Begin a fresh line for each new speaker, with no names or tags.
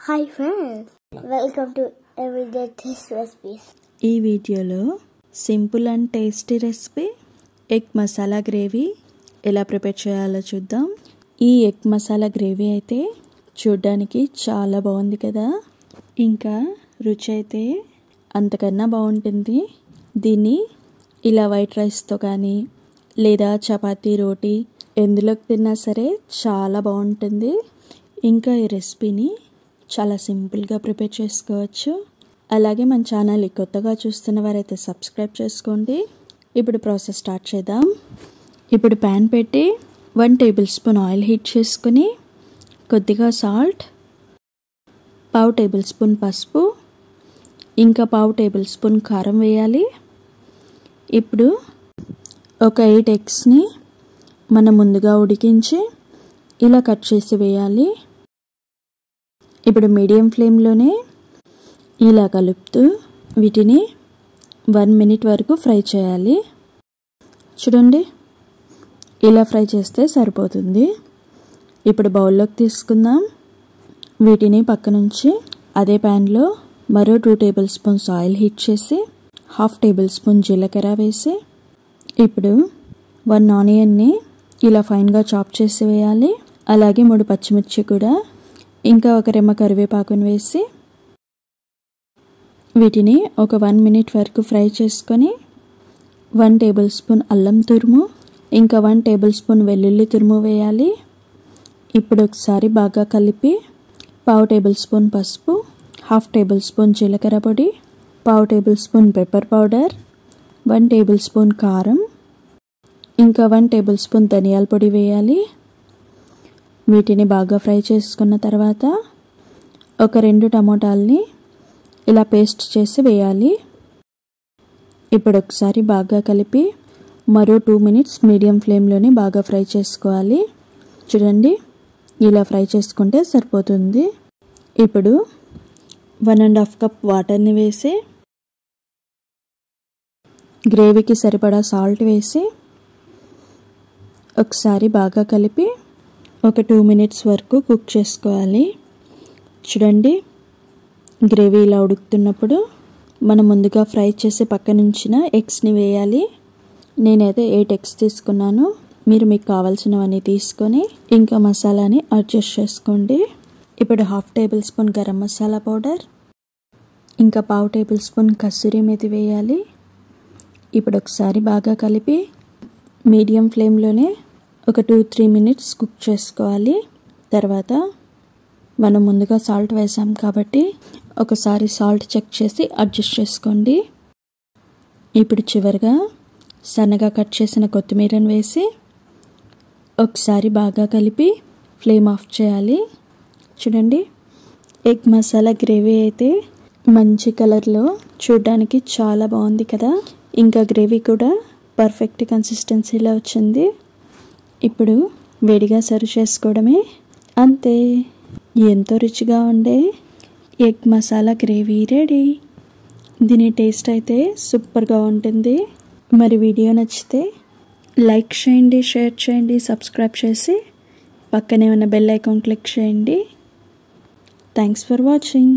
Hi friends, welcome to Everyday Taste Recipes.
ఈ వీడియోలో simple and tasty recipe egg masala gravy ఎలా prepare చేయాలో చూద్దాం. ఈ ఎగ్ మసాలా గ్రేవీ అయితే చూడడానికి చాలా బాగుంది కదా, ఇంకా రుచి అయితే అంతకన్నా బాగుంటుంది. దీన్ని ఇలా వైట్ రైస్తో కానీ లేదా చపాతీ రోటీ ఎందులోకి తిన్నా సరే చాలా బాగుంటుంది. ఇంకా ఈ రెసిపీని చాలా సింపుల్గా ప్రిపేర్ చేసుకోవచ్చు. అలాగే మన ఛానల్ని కొత్తగా చూస్తున్న వారైతే సబ్స్క్రైబ్ చేసుకోండి. ఇప్పుడు ప్రాసెస్ స్టార్ట్ చేద్దాం. ఇప్పుడు ప్యాన్ పెట్టి 1 టేబుల్ స్పూన్ ఆయిల్ హీట్ చేసుకుని కొద్దిగా సాల్ట్, 1/2 టేబుల్ స్పూన్ పసుపు, ఇంకా 1/2 టేబుల్ స్పూన్ కారం వేయాలి. ఇప్పుడు ఒక 8 ఎగ్స్ని మనం ముందుగా ఉడికించి ఇలా కట్ చేసి వేయాలి. ఇప్పుడు మీడియం ఫ్లేమ్లోనే ఇలా కలుపుతూ వీటిని 1 మినిట్ వరకు ఫ్రై చేయాలి. చూడండి, ఇలా ఫ్రై చేస్తే సరిపోతుంది. ఇప్పుడు బౌల్లోకి తీసుకుందాం. వీటిని పక్క నుంచి అదే ప్యాన్లో మరో 2 టేబుల్ స్పూన్స్ ఆయిల్ హీట్ చేసి 1/2 టేబుల్ స్పూన్ జీలకర్ర వేసి ఇప్పుడు 1 ఆనియన్ని ఇలా ఫైన్గా చాప్ చేసి వేయాలి. అలాగే 3 పచ్చిమిర్చి కూడా, ఇంకా ఒక రెమ్మ కరివేపాకును వేసి వీటిని ఒక 1 మినిట్ వరకు ఫ్రై చేసుకొని 1 టేబుల్ స్పూన్ అల్లం తురుము, ఇంకా 1 టేబుల్ స్పూన్ వెల్లుల్లి తురుము వేయాలి. ఇప్పుడు ఒకసారి బాగా కలిపి 1/2 టేబుల్ స్పూన్ పసుపు, 1/2 టేబుల్ స్పూన్ జీలకర్ర పొడి, 1/2 table spoon pepper powder, 1 table spoon కారం, ఇంకా 1 టేబుల్ స్పూన్ ధనియాల పొడి వేయాలి. వీటిని బాగా ఫ్రై చేసుకున్న తర్వాత ఒక 2 టమోటాలని ఇలా పేస్ట్ చేసి వేయాలి. ఇప్పుడు ఒకసారి బాగా కలిపి మరో 2 మినిట్స్ మీడియం ఫ్లేమ్లోనే బాగా ఫ్రై చేసుకోవాలి. చూడండి, ఇలా ఫ్రై చేసుకుంటే సరిపోతుంది. ఇప్పుడు 1.5 కప్ వాటర్ని వేసి గ్రేవీకి సరిపడా సాల్ట్ వేసి ఒకసారి బాగా కలిపి ఒక 2 మినిట్స్ వరకు కుక్ చేసుకోవాలి. చూడండి, గ్రేవీ ఇలా ఉడుకుతున్నప్పుడు మనం ముందుగా ఫ్రై చేసి పక్కన ఉంచిన ఎగ్స్ని వేయాలి. నేనైతే 8 ఎగ్స్ తీసుకున్నాను. మీరు మీకు కావాల్సినవన్నీ తీసుకొని ఇంకా మసాలాని అడ్జస్ట్ చేసుకోండి. ఇప్పుడు 1/2 table spoon garam masala powder, ఇంకా 1/2 టేబుల్ స్పూన్ కసూరి మేతి వేయాలి. ఇప్పుడు ఒకసారి బాగా కలిపి మీడియం ఫ్లేమ్లోనే ఒక 2-3 మినిట్స్ కుక్ చేసుకోవాలి. తర్వాత మనం ముందుగా సాల్ట్ వేసాం కాబట్టి ఒకసారి సాల్ట్ చెక్ చేసి అడ్జస్ట్ చేసుకోండి. ఇప్పుడు చివరిగా సన్నగా కట్ చేసిన కొత్తిమీరను వేసి ఒకసారి బాగా కలిపి ఫ్లేమ్ ఆఫ్ చేయాలి. చూడండి, ఎగ్ మసాలా గ్రేవీ అయితే మంచి కలర్లో చూడడానికి చాలా బాగుంది కదా. ఇంకా గ్రేవీ కూడా పర్ఫెక్ట్ కన్సిస్టెన్సీలో వచ్చింది. ఇప్పుడు వేడిగా సర్వ్ చేసుకోవడమే, అంతే. ఎంతో రుచిగా ఉండే ఎగ్ మసాలా గ్రేవీ రెడీ. దీని టేస్ట్ అయితే సూపర్గా ఉంటుంది. మరి వీడియో నచ్చితే లైక్ చేయండి, షేర్ చేయండి, సబ్స్క్రైబ్ చేసి పక్కనే ఉన్న బెల్ ఐకాన్ క్లిక్ చేయండి. Thanks for watching.